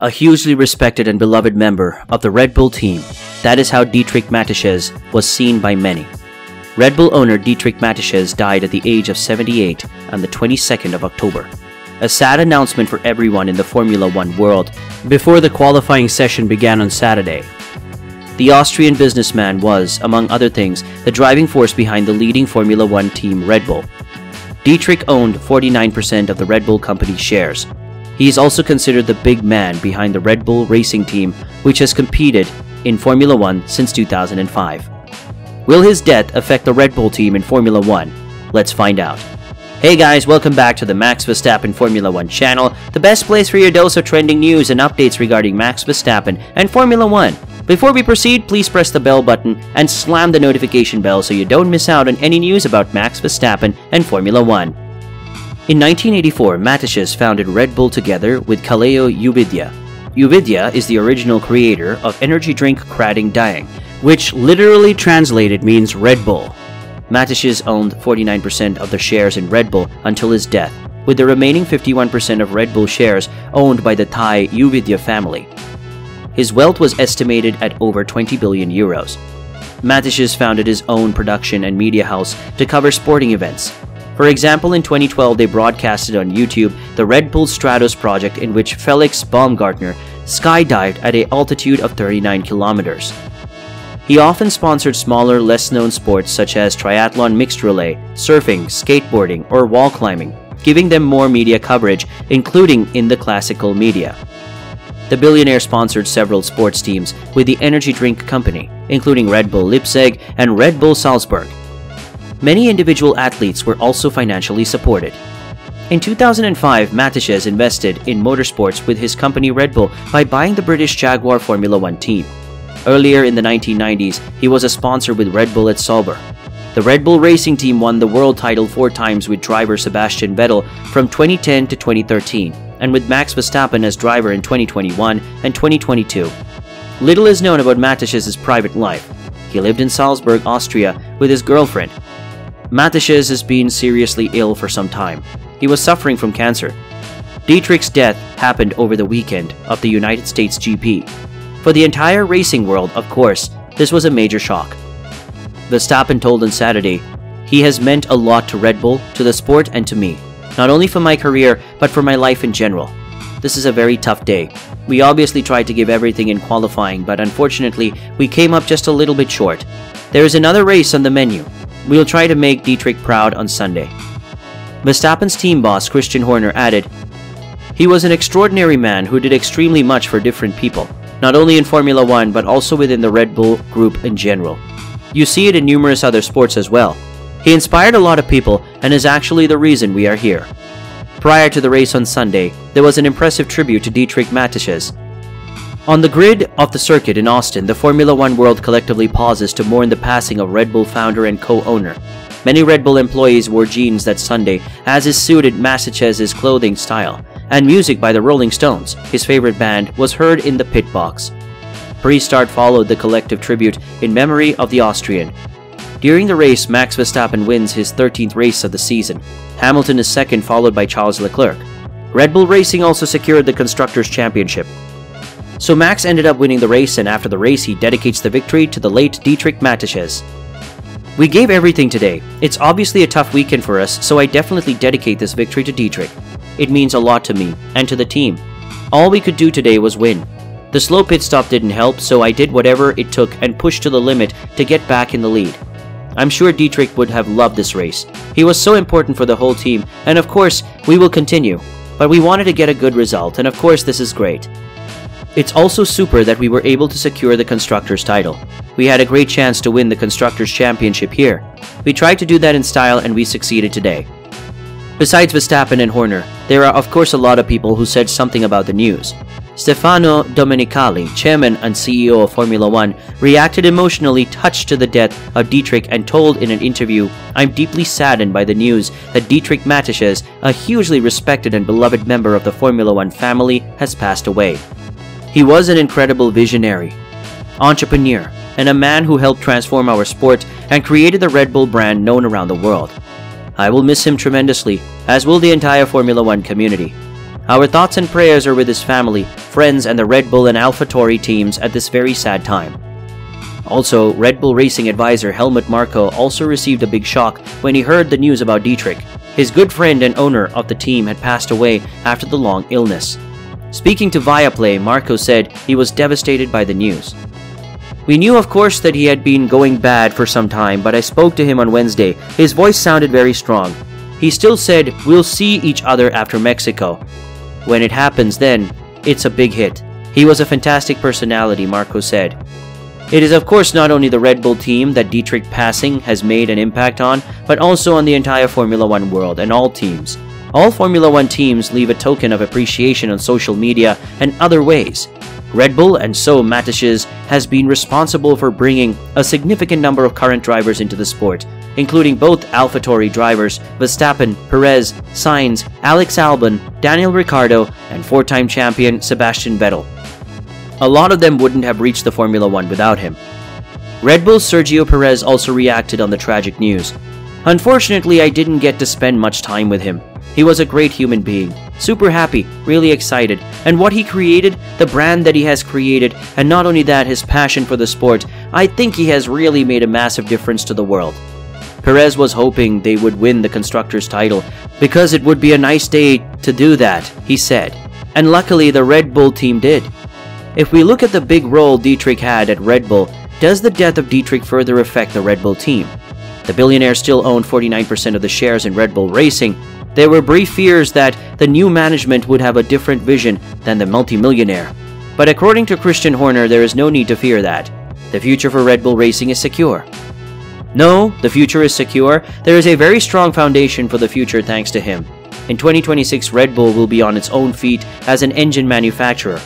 A hugely respected and beloved member of the Red Bull team, that is how Dietrich Mateschitz was seen by many. Red Bull owner Dietrich Mateschitz died at the age of 78 on the 22nd of October. A sad announcement for everyone in the Formula One world before the qualifying session began on Saturday. The Austrian businessman was, among other things, the driving force behind the leading Formula One team Red Bull. Dietrich owned 49% of the Red Bull company's shares. He is also considered the big man behind the Red Bull racing team, which has competed in Formula One since 2005. Will his death affect the Red Bull team in Formula One? Let's find out. Hey guys, welcome back to the Max Verstappen Formula One channel, the best place for your dose of trending news and updates regarding Max Verstappen and Formula One. Before we proceed, please press the bell button and slam the notification bell so you don't miss out on any news about Max Verstappen and Formula One. In 1984, Mateschitz founded Red Bull together with Kaleo Uvidya. Uvidya is the original creator of energy drink Krating Daeng, which literally translated means Red Bull. Mateschitz owned 49% of the shares in Red Bull until his death, with the remaining 51% of Red Bull shares owned by the Thai Uvidya family. His wealth was estimated at over 20 billion euros. Mateschitz founded his own production and media house to cover sporting events. For example, in 2012, they broadcasted on YouTube the Red Bull Stratos project in which Felix Baumgartner skydived at an altitude of 39 kilometers. He often sponsored smaller, less-known sports such as triathlon mixed relay, surfing, skateboarding, or wall climbing, giving them more media coverage, including in the classical media. The billionaire sponsored several sports teams with the energy drink company, including Red Bull Leipzig and Red Bull Salzburg. Many individual athletes were also financially supported. In 2005, Mateschitz invested in motorsports with his company Red Bull by buying the British Jaguar Formula One team. Earlier in the 1990s, he was a sponsor with Red Bull at Sauber. The Red Bull racing team won the world title 4 times with driver Sebastian Vettel from 2010 to 2013, and with Max Verstappen as driver in 2021 and 2022. Little is known about Mateschitz' private life. He lived in Salzburg, Austria, with his girlfriend. Mateschitz has been seriously ill for some time. He was suffering from cancer. Dietrich's death happened over the weekend of the United States GP. For the entire racing world, of course, this was a major shock. Verstappen told on Saturday, "He has meant a lot to Red Bull, to the sport, and to me. Not only for my career, but for my life in general. This is a very tough day. We obviously tried to give everything in qualifying, but unfortunately, we came up just a little bit short. There is another race on the menu. We'll try to make Dietrich proud on Sunday." Verstappen's team boss Christian Horner added, "He was an extraordinary man who did extremely much for different people, not only in Formula One but also within the Red Bull group in general. You see it in numerous other sports as well. He inspired a lot of people and is actually the reason we are here." Prior to the race on Sunday, there was an impressive tribute to Dietrich Mateschitz. On the grid of the circuit in Austin, the Formula One world collectively pauses to mourn the passing of Red Bull founder and co-owner. Many Red Bull employees wore jeans that Sunday, as is suited Mateschitz' clothing style, and music by the Rolling Stones, his favorite band, was heard in the pit box. Pre-start followed the collective tribute in memory of the Austrian. During the race, Max Verstappen wins his 13th race of the season. Hamilton is second, followed by Charles Leclerc. Red Bull Racing also secured the Constructors' Championship. So Max ended up winning the race, and after the race he dedicates the victory to the late Dietrich Mateschitz. "We gave everything today. It's obviously a tough weekend for us, so I definitely dedicate this victory to Dietrich. It means a lot to me, and to the team. All we could do today was win. The slow pit stop didn't help, so I did whatever it took and pushed to the limit to get back in the lead. I'm sure Dietrich would have loved this race. He was so important for the whole team, and of course, we will continue. But we wanted to get a good result, and of course this is great. It's also super that we were able to secure the Constructors' title. We had a great chance to win the Constructors' Championship here. We tried to do that in style and we succeeded today." Besides Verstappen and Horner, there are of course a lot of people who said something about the news. Stefano Domenicali, chairman and CEO of Formula One, reacted emotionally touched to the death of Dietrich and told in an interview, "I'm deeply saddened by the news that Dietrich Mateschitz, a hugely respected and beloved member of the Formula One family, has passed away. He was an incredible visionary, entrepreneur, and a man who helped transform our sport and created the Red Bull brand known around the world. I will miss him tremendously, as will the entire Formula One community. Our thoughts and prayers are with his family, friends, and the Red Bull and AlphaTauri teams at this very sad time. Also, Red Bull racing advisor Helmut Marko also received a big shock when he heard the news about Dietrich. His good friend and owner of the team had passed away after the long illness. Speaking to Viaplay, Marko said he was devastated by the news. "We knew, of course, that he had been going bad for some time, but I spoke to him on Wednesday. His voice sounded very strong. He still said, 'We'll see each other after Mexico.' When it happens then, it's a big hit. He was a fantastic personality," Marko said. It is of course not only the Red Bull team that Dietrich passing has made an impact on, but also on the entire Formula One world and all teams. All Formula One teams leave a token of appreciation on social media and other ways. Red Bull and so Mateschitz has been responsible for bringing a significant number of current drivers into the sport, including both AlphaTauri drivers Verstappen, Perez, Sainz, Alex Albon, Daniel Ricciardo, and four-time champion Sebastian Vettel. A lot of them wouldn't have reached the Formula One without him. Red Bull's Sergio Perez also reacted on the tragic news. "Unfortunately, I didn't get to spend much time with him. He was a great human being, super happy, really excited, and what he created, the brand that he has created, and not only that, his passion for the sport, I think he has really made a massive difference to the world." Perez was hoping they would win the Constructors' title because it would be a nice day to do that, he said, and luckily the Red Bull team did. If we look at the big role Dietrich had at Red Bull, does the death of Dietrich further affect the Red Bull team? The billionaire still owned 49% of the shares in Red Bull Racing. There were brief fears that the new management would have a different vision than the multimillionaire. But according to Christian Horner, there is no need to fear that. The future for Red Bull Racing is secure. No, the future is secure. There is a very strong foundation for the future thanks to him. In 2026, Red Bull will be on its own feet as an engine manufacturer.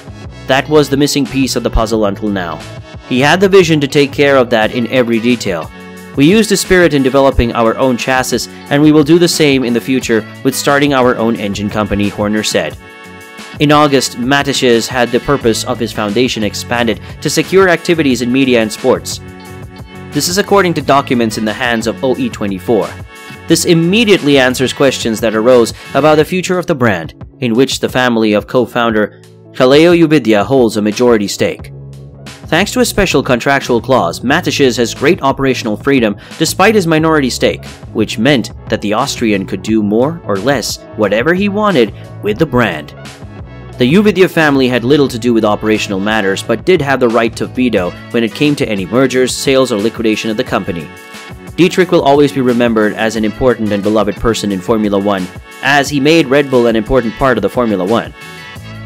That was the missing piece of the puzzle until now. He had the vision to take care of that in every detail. We used his spirit in developing our own chassis, and we will do the same in the future with starting our own engine company, Horner said. In August, Mateschitz had the purpose of his foundation expanded to secure activities in media and sports. This is according to documents in the hands of OE24. This immediately answers questions that arose about the future of the brand, in which the family of co-founder Kaleo Ubidya holds a majority stake. Thanks to a special contractual clause, Mateschitz has great operational freedom despite his minority stake, which meant that the Austrian could do more or less whatever he wanted with the brand. The Ubidya family had little to do with operational matters, but did have the right to veto when it came to any mergers, sales, or liquidation of the company. Dietrich will always be remembered as an important and beloved person in Formula One, as he made Red Bull an important part of the Formula One.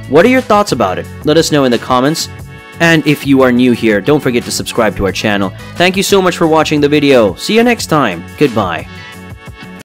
What are your thoughts about it? Let us know in the comments. And if you are new here, don't forget to subscribe to our channel. Thank you so much for watching the video. See you next time. Goodbye.